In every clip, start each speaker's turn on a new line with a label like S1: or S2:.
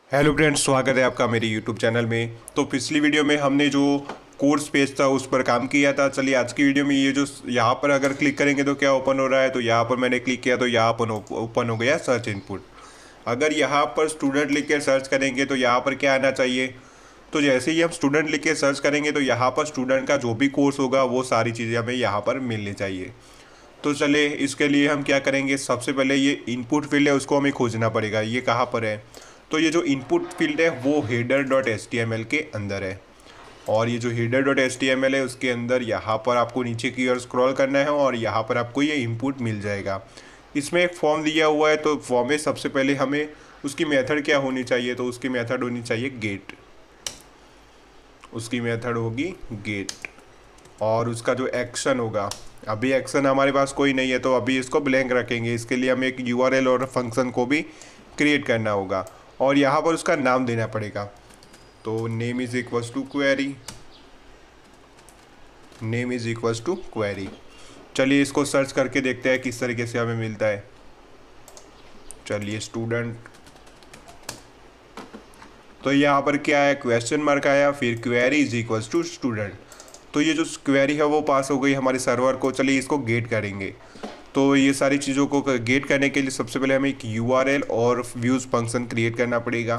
S1: Hello friends, स्वागत है आपका मेरे यूट्यूब चैनल में। तो पिछली वीडियो में हमने जो कोर्स पेज था उस पर काम किया था। चलिए आज की वीडियो में ये जो यहाँ पर अगर क्लिक करेंगे तो क्या ओपन हो रहा है, तो यहाँ पर मैंने क्लिक किया तो यहाँ पर ओपन हो गया सर्च इनपुट। अगर यहाँ पर स्टूडेंट लिख के सर्च करेंगे तो यहाँ पर क्या आना चाहिए, तो जैसे ही हम स्टूडेंट लिख के सर्च करेंगे तो यहाँ पर स्टूडेंट का जो भी कोर्स होगा वो सारी चीज़ें हमें यहाँ पर मिलनी चाहिए। तो चलिए इसके लिए हम क्या करेंगे, सबसे पहले ये इनपुट फील्ड है उसको हमें खोजना पड़ेगा। ये कहाँ पर है, तो ये जो इनपुट फील्ड है वो header dot H T M L के अंदर है। और ये जो header dot H T M L है उसके अंदर यहाँ पर आपको नीचे की ओर स्क्रॉल करना है और यहाँ पर आपको ये इनपुट मिल जाएगा। इसमें एक फॉर्म दिया हुआ है, तो फॉर्म में सबसे पहले हमें उसकी मेथड क्या होनी चाहिए, तो उसकी मेथड होनी चाहिए गेट। उसकी मेथड होगी गेट और उसका जो एक्शन होगा, अभी एक्शन हमारे पास कोई नहीं है तो अभी इसको ब्लैंक रखेंगे। इसके लिए हमें एक यूआरएल और फंक्शन को भी क्रिएट करना होगा और यहाँ पर उसका नाम देना पड़ेगा। तो name is equals to query, name is equals to query. चलिए इसको सर्च करके देखते हैं किस तरीके से हमें मिलता है। चलिए स्टूडेंट, तो यहाँ पर क्या है, क्वेश्चन मार्क आया, फिर query is equals to student. तो ये जो क्वेरी है वो पास हो गई हमारे सर्वर को। चलिए इसको गेट करेंगे। तो ये सारी चीज़ों को गेट करने के लिए सबसे पहले हमें एक यूआरएल और व्यूज़ फंक्शन क्रिएट करना पड़ेगा।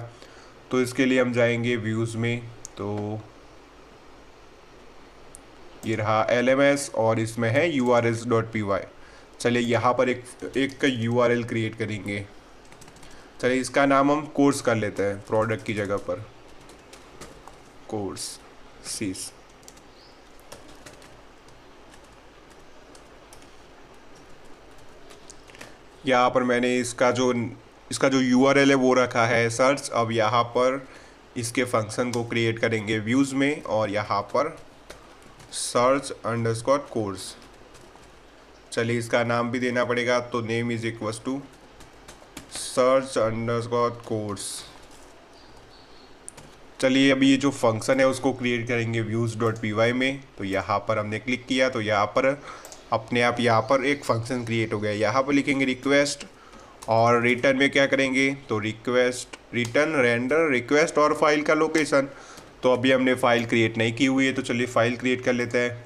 S1: तो इसके लिए हम जाएंगे व्यूज़ में, तो ये रहा LMS और इसमें है urls.py। चलिए यहाँ पर एक URL क्रिएट करेंगे। चलिए इसका नाम हम कोर्स कर लेते हैं, प्रोडक्ट की जगह पर कोर्स सीस। यहाँ पर मैंने इसका जो URL है वो रखा है सर्च। अब यहाँ पर इसके फंक्शन को क्रिएट करेंगे व्यूज़ में और यहाँ पर सर्च अंडरस्कोर कोर्स। चलिए इसका नाम भी देना पड़ेगा, तो name is equals to search underscore course. चलिए अभी ये जो फंक्शन है उसको क्रिएट करेंगे views.py में। तो यहाँ पर हमने क्लिक किया तो यहाँ पर अपने आप यहाँ पर एक फंक्शन क्रिएट हो गया। यहाँ पर लिखेंगे रिक्वेस्ट और रिटर्न में क्या करेंगे, तो रिक्वेस्ट रिटर्न रेंडर रिक्वेस्ट और फाइल का लोकेशन। तो अभी हमने फ़ाइल क्रिएट नहीं की हुई है, तो चलिए फ़ाइल क्रिएट कर लेते हैं।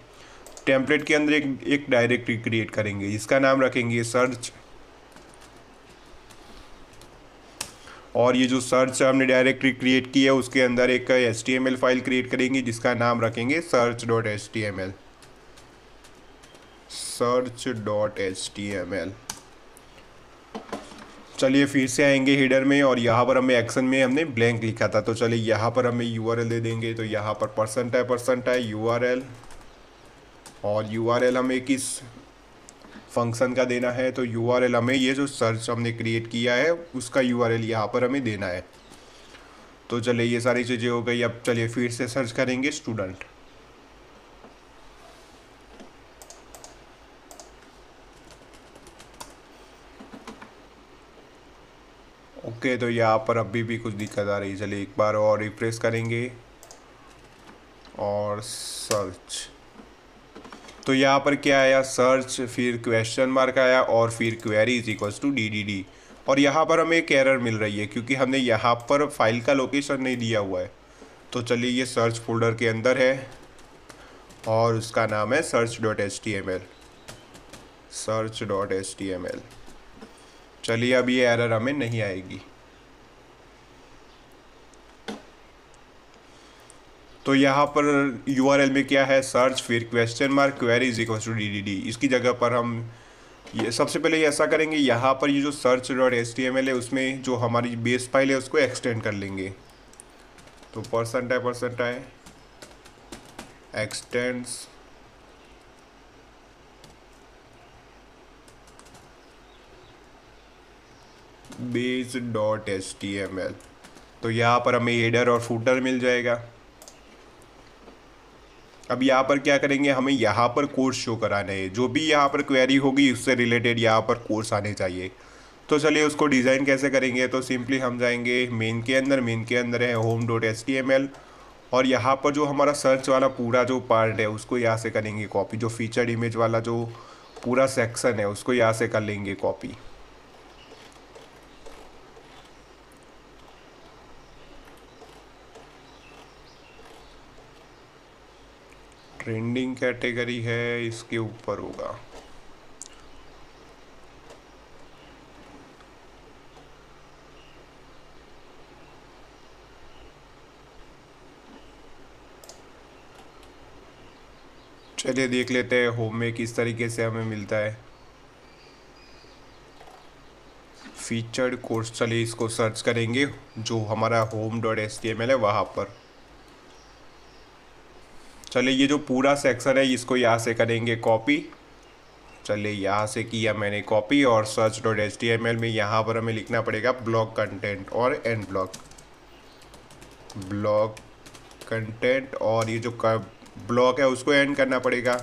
S1: टेम्पलेट के अंदर एक डायरेक्टरी क्रिएट करेंगे जिसका नाम रखेंगे सर्च। और ये जो सर्च हमने डायरेक्टरी क्रिएट की है उसके अंदर एक HTML फाइल क्रिएट करेंगे जिसका नाम रखेंगे search.html, search.html। चलिए फिर से आएंगे हेडर में और यहाँ पर हमें एक्शन में हमने ब्लैंक लिखा था, तो चलिए यहाँ पर हमें URL दे देंगे। तो यहाँ पर परसेंट है URL और URL हमें किस फंक्शन का देना है, तो URL हमें ये जो सर्च हमने क्रिएट किया है उसका URL यहाँ पर हमें देना है। तो चलिए ये सारी चीज़ें हो गई। अब चलिए फिर से सर्च करेंगे स्टूडेंट। ओके, तो यहाँ पर अभी भी कुछ दिक्कत आ रही है। चलिए एक बार और रिफ्रेश करेंगे और सर्च। तो यहाँ पर क्या आया, सर्च, फिर क्वेश्चन मार्क आया और फिर query is equals to DDD। और यहाँ पर हमें एक एरर मिल रही है क्योंकि हमने यहाँ पर फाइल का लोकेशन नहीं दिया हुआ है। तो चलिए ये सर्च फोल्डर के अंदर है और उसका नाम है search.html, search.html। चलिए अब ये एरर हमें नहीं आएगी। तो यहाँ पर URL में क्या है, सर्च फिर question mark query is equals to DDD। इसकी जगह पर हम ये सबसे पहले ये ऐसा करेंगे, यहाँ पर ये जो search.html है उसमें जो हमारी बेस फाइल है उसको एक्सटेंड कर लेंगे। तो परसेंट है एक्सटेंड्स base.html। तो यहाँ पर हमें हेडर और फूटर मिल जाएगा। अब यहाँ पर क्या करेंगे, हमें यहाँ पर कोर्स शो कराना है। जो भी यहाँ पर क्वेरी होगी उससे रिलेटेड यहाँ पर कोर्स आने चाहिए। तो चलिए उसको डिज़ाइन कैसे करेंगे, तो सिंपली हम जाएंगे मेन के अंदर है home.html और यहाँ पर जो हमारा सर्च वाला पूरा जो पार्ट है उसको यहाँ से करेंगे कॉपी। जो फीचर्ड इमेज वाला जो पूरा सेक्शन है उसको यहाँ से कर लेंगे कॉपी। ट्रेंडिंग कैटेगरी है, इसके ऊपर होगा। चलिए देख लेते हैं होम में किस तरीके से हमें मिलता है फीचर्ड कोर्स। चलिए इसको सर्च करेंगे, जो हमारा home.html है वहाँ पर। चलिए ये जो पूरा सेक्शन है इसको यहाँ से करेंगे कॉपी। चलिए यहाँ से किया मैंने कॉपी, और search.html में यहाँ पर हमें लिखना पड़ेगा ब्लॉग कंटेंट और एंड ब्लॉग कंटेंट, और ये जो ब्लॉग है उसको एंड करना पड़ेगा।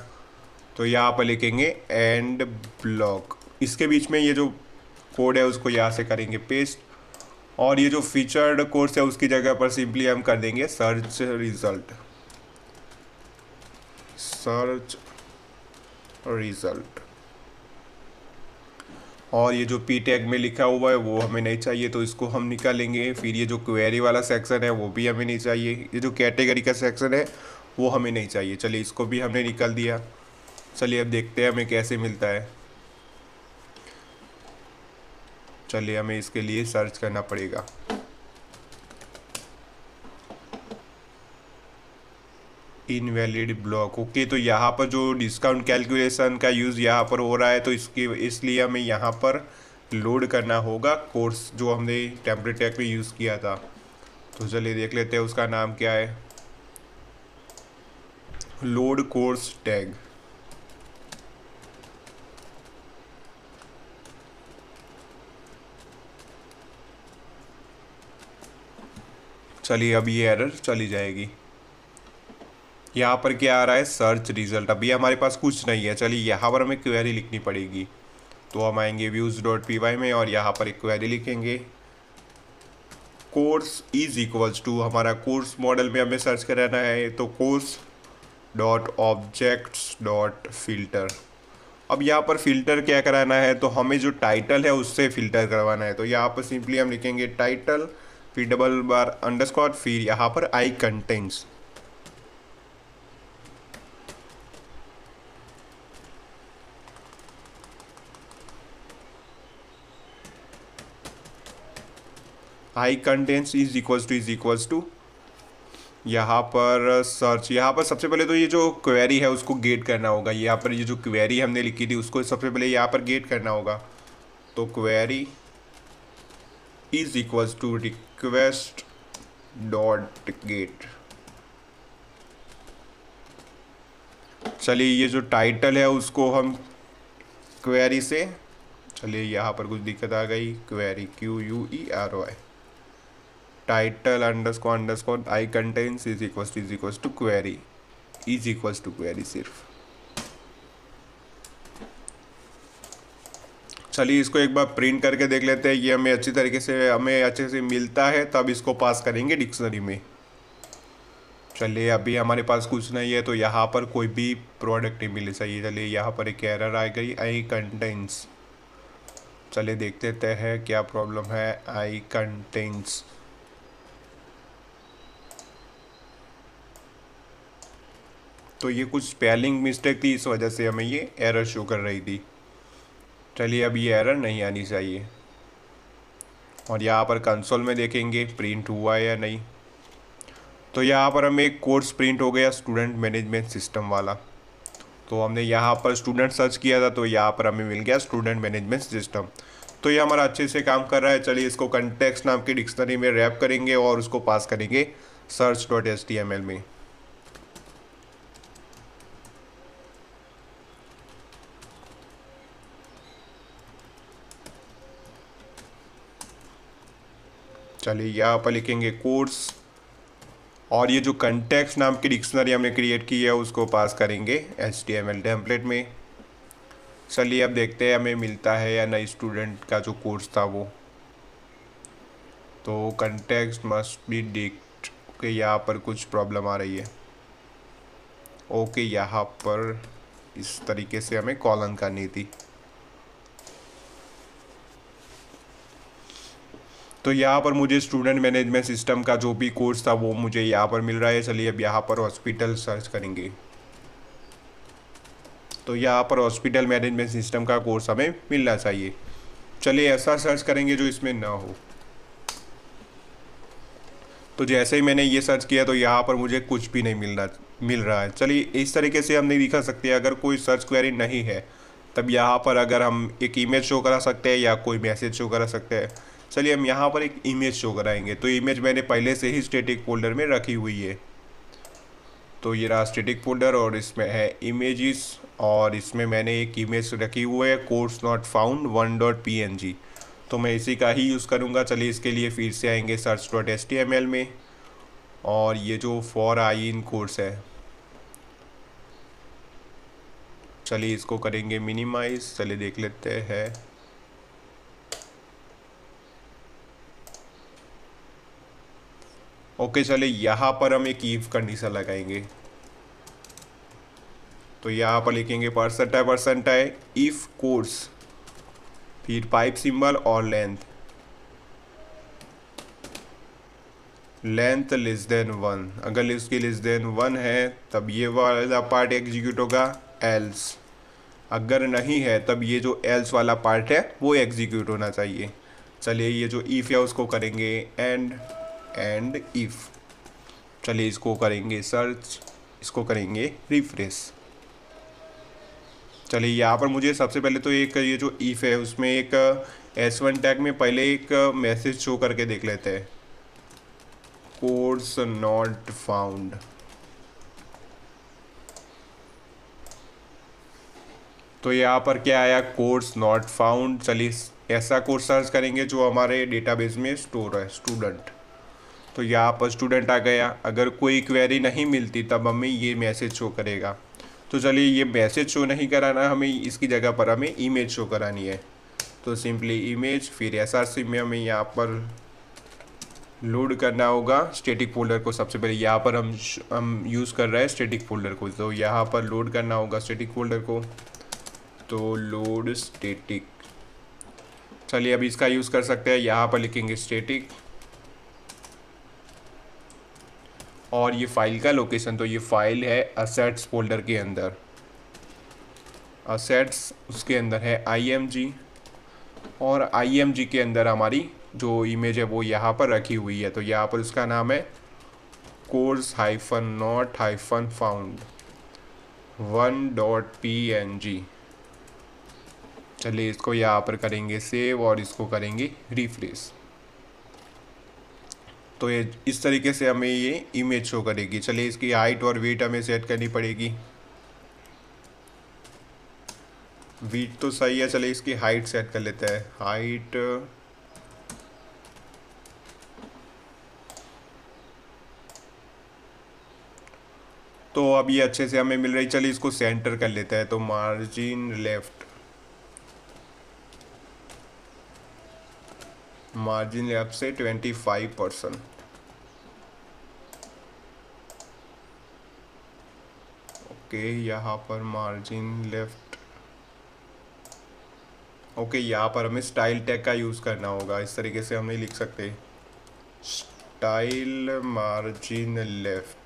S1: तो यहाँ पर लिखेंगे एंड ब्लॉग, इसके बीच में ये जो कोड है उसको यहाँ से करेंगे पेस्ट, और ये जो फीचर्ड कोर्स है उसकी जगह पर सिंपली हम कर देंगे सर्च रिजल्ट। और ये जो पी टैग में लिखा हुआ है वो हमें नहीं चाहिए, तो इसको हम निकालेंगे। फिर ये जो क्वेरी वाला सेक्शन है वो भी हमें नहीं चाहिए, ये जो कैटेगरी का सेक्शन है वो हमें नहीं चाहिए। चलिए इसको भी हमने निकाल दिया। चलिए अब देखते हैं हमें कैसे मिलता है। चलिए हमें इसके लिए सर्च करना पड़ेगा। Invalid block, okay. तो यहाँ पर जो डिस्काउंट कैलकुलेशन का यूज़ यहाँ पर हो रहा है, तो इसलिए हमें यहाँ पर लोड करना होगा कोर्स जो हमने टेम्पलेट टैग में यूज़ किया था। तो चलिए देख लेते हैं उसका नाम क्या है, लोड कोर्स टैग। चलिए अब ये एरर चली जाएगी। यहाँ पर क्या आ रहा है, सर्च रिजल्ट। अभी हमारे पास कुछ नहीं है। चलिए यहाँ पर हमें क्वेरी लिखनी पड़ेगी। तो हम आएंगे views.py में और यहाँ पर एक क्वेरी लिखेंगे, कोर्स इज इक्वल्स टू, हमारा कोर्स मॉडल में हमें सर्च कराना है, तो course dot objects dot filter. अब यहाँ पर फिल्टर क्या कराना है, तो हमें जो टाइटल है उससे फिल्टर करवाना है। तो यहाँ पर सिंपली हम लिखेंगे टाइटल, फिर डबल बार अंडरस्कोर, फिर यहाँ पर I contents. I contents is equals to यहाँ पर सर्च। यहाँ पर सबसे पहले तो ये जो क्वेरी है उसको गेट करना होगा। यहाँ पर ये जो क्वेरी हमने लिखी थी उसको सबसे पहले यहाँ पर गेट करना होगा। तो query is equals to request dot get. चलिए ये जो टाइटल है उसको हम क्वेरी से, चलिए यहाँ पर कुछ दिक्कत आ गई, query QUERY title underscore I contents is equals to query, is equals to query सिर्फ। चलिए इसको एक बार प्रिंट करके देख लेते हैं, ये हमें अच्छे से मिलता है, तब इसको पास करेंगे डिक्शनरी में। चलिए अभी हमारे पास कुछ नहीं है, तो यहाँ पर कोई भी प्रोडक्ट नहीं मिलनी चाहिए। चलिए यहाँ पर एक एरर आ गई, आई कंटेंट्स। चलिए देखते हैं क्या प्रॉब्लम है, आई कंटेंट्स। तो ये कुछ स्पेलिंग मिस्टेक थी, इस वजह से हमें ये एरर शो कर रही थी। चलिए अब ये एरर नहीं आनी चाहिए। और यहाँ पर कंसोल में देखेंगे प्रिंट हुआ है या नहीं। तो यहाँ पर हमें एक कोर्स प्रिंट हो गया, स्टूडेंट मैनेजमेंट सिस्टम वाला। तो हमने यहाँ पर स्टूडेंट सर्च किया था, तो यहाँ पर हमें मिल गया स्टूडेंट मैनेजमेंट सिस्टम। तो ये हमारा अच्छे से काम कर रहा है। चलिए इसको कंटेक्स्ट नाम की डिक्शनरी में रैप करेंगे और उसको पास करेंगे search.html में। चलिए यहाँ पर लिखेंगे कोर्स, और ये जो कंटेक्स्ट नाम की डिक्शनरी हमने क्रिएट की है उसको पास करेंगे HTML टेम्पलेट में। चलिए अब देखते हैं हमें मिलता है या नहीं स्टूडेंट का जो कोर्स था वो। तो कंटेक्स्ट मस्ट बी डिक्ट के, यहाँ पर कुछ प्रॉब्लम आ रही है। ओके यहाँ पर इस तरीके से हमें कॉलन करनी थी। तो यहाँ पर मुझे स्टूडेंट मैनेजमेंट सिस्टम का जो भी कोर्स था वो मुझे यहाँ पर मिल रहा है। चलिए अब यहाँ पर हॉस्पिटल सर्च करेंगे। तो यहाँ पर हॉस्पिटल मैनेजमेंट सिस्टम का कोर्स हमें मिलना चाहिए। चलिए ऐसा सर्च करेंगे जो इसमें ना हो। तो जैसे ही मैंने ये सर्च किया तो यहाँ पर मुझे कुछ भी नहीं मिल रहा है। चलिए इस तरीके से हम नहीं दिखा सकते। अगर कोई सर्च क्वेरी नहीं है तब यहाँ पर अगर हम एक इमेज शो करा सकते हैं या कोई मैसेज शो करा सकते हैं। चलिए हम यहाँ पर एक इमेज शो कराएंगे। तो इमेज मैंने पहले से ही स्टैटिक फोल्डर में रखी हुई है। तो ये रहा स्टैटिक फोल्डर और इसमें है इमेजेस और इसमें मैंने एक इमेज रखी हुई है कोर्स नॉट फाउंड 1.png। तो मैं इसी का ही यूज़ करूँगा। चलिए इसके लिए फिर से आएंगे search.html में और ये जो फॉर आई इन कोर्स है, चलिए इसको करेंगे मिनिमाइज। चलिए देख लेते हैं। ओके चलिए यहाँ पर हम एक इफ कंडीशन लगाएंगे। तो यहाँ पर लिखेंगे परसेंटाइल इफ कोर्स फिर पाइप सिंबल और लेंथ लेस देन 1। अगर इसकी लेस देन 1 है तब ये वाला पार्ट एग्जीक्यूट होगा, एल्स अगर नहीं है तब ये जो एल्स वाला पार्ट है वो एग्जीक्यूट होना चाहिए। चलिए ये जो इफ़ है उसको करेंगे एंड इफ़। चलिए इसको करेंगे सर्च, इसको करेंगे रिफ्रेश। चलिए यहाँ पर मुझे सबसे पहले तो एक ये जो इफ़ है उसमें एक S1 टैग में पहले एक मैसेज शो करके देख लेते हैं, कोर्स नॉट फाउंड। तो यहाँ पर क्या आया, कोर्स नॉट फाउंड। चलिए ऐसा कोर्स सर्च करेंगे जो हमारे डेटाबेस में स्टोर है, स्टूडेंट। तो यहाँ पर स्टूडेंट आ गया। अगर कोई क्वेरी नहीं मिलती तब हमें ये मैसेज शो करेगा। तो चलिए ये मैसेज शो नहीं कराना हमें, इसकी जगह पर हमें इमेज शो करानी है। तो सिंपली इमेज फिर SRC में हमें यहाँ पर लोड करना होगा स्टैटिक फोल्डर को। सबसे पहले यहाँ पर हम यूज़ कर रहे हैं स्टैटिक फोल्डर को। तो यहाँ पर लोड करना होगा स्टैटिक फोल्डर को। तो लोड स्टैटिक, चलिए अभी इसका यूज़ कर सकते हैं। यहाँ पर लिखेंगे स्टैटिक और ये फाइल का लोकेशन, तो ये फाइल है असेट्स फोल्डर के अंदर। असेट्स उसके अंदर है IMG और IMG के अंदर हमारी जो इमेज है वो यहाँ पर रखी हुई है। तो यहाँ पर उसका नाम है course-not-found 1.png। चलिए इसको यहाँ पर करेंगे सेव और इसको करेंगे रिफ्रेश। तो ये इस तरीके से हमें ये इमेज शो करेगी। चलिए इसकी हाइट और वेट हमें सेट करनी पड़ेगी। वेट तो सही है, चलिए इसकी हाइट सेट कर लेते हैं। हाइट तो अब ये अच्छे से हमें मिल रही। चलिए इसको सेंटर कर लेते हैं। तो मार्जिन लेफ्ट से 25%। ओके यहाँ पर मार्जिन लेफ्ट। ओके यहाँ पर हमें स्टाइल टैग का यूज़ करना होगा। इस तरीके से हम नहीं लिख सकते, स्टाइल मार्जिन लेफ्ट।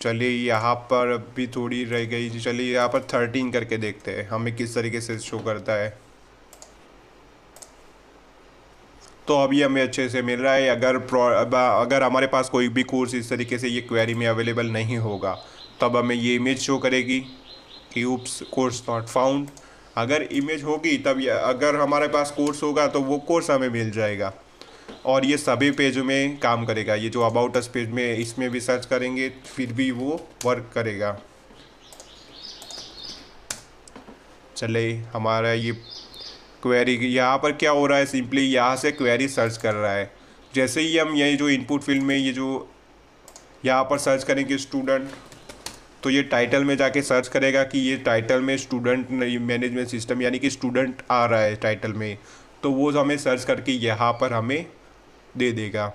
S1: चलिए यहाँ पर भी थोड़ी रह गई। चलिए यहाँ पर 13 करके देखते हैं हमें किस तरीके से शो करता है। तो अभी हमें अच्छे से मिल रहा है। अगर हमारे पास कोई भी कोर्स इस तरीके से ये क्वेरी में अवेलेबल नहीं होगा तब हमें ये इमेज शो करेगी कि ऊप्स कोर्स नॉट फाउंड। अगर इमेज होगी तब अगर हमारे पास कोर्स होगा तो वो कोर्स हमें मिल जाएगा और ये सभी पेजों में काम करेगा। ये जो अबाउट अस पेज में इसमें भी सर्च करेंगे फिर भी वो वर्क करेगा। चले हमारा ये क्वेरी यहाँ पर क्या हो रहा है, सिंपली यहाँ से क्वेरी सर्च कर रहा है। जैसे ही हम ये जो इनपुट फील्ड में ये जो यहाँ पर सर्च करेंगे स्टूडेंट, तो ये टाइटल में जाके सर्च करेगा कि ये टाइटल में स्टूडेंट मैनेजमेंट सिस्टम यानी कि स्टूडेंट आ रहा है टाइटल में। तो वो हमें सर्च करके यहाँ पर हमें दे देगा।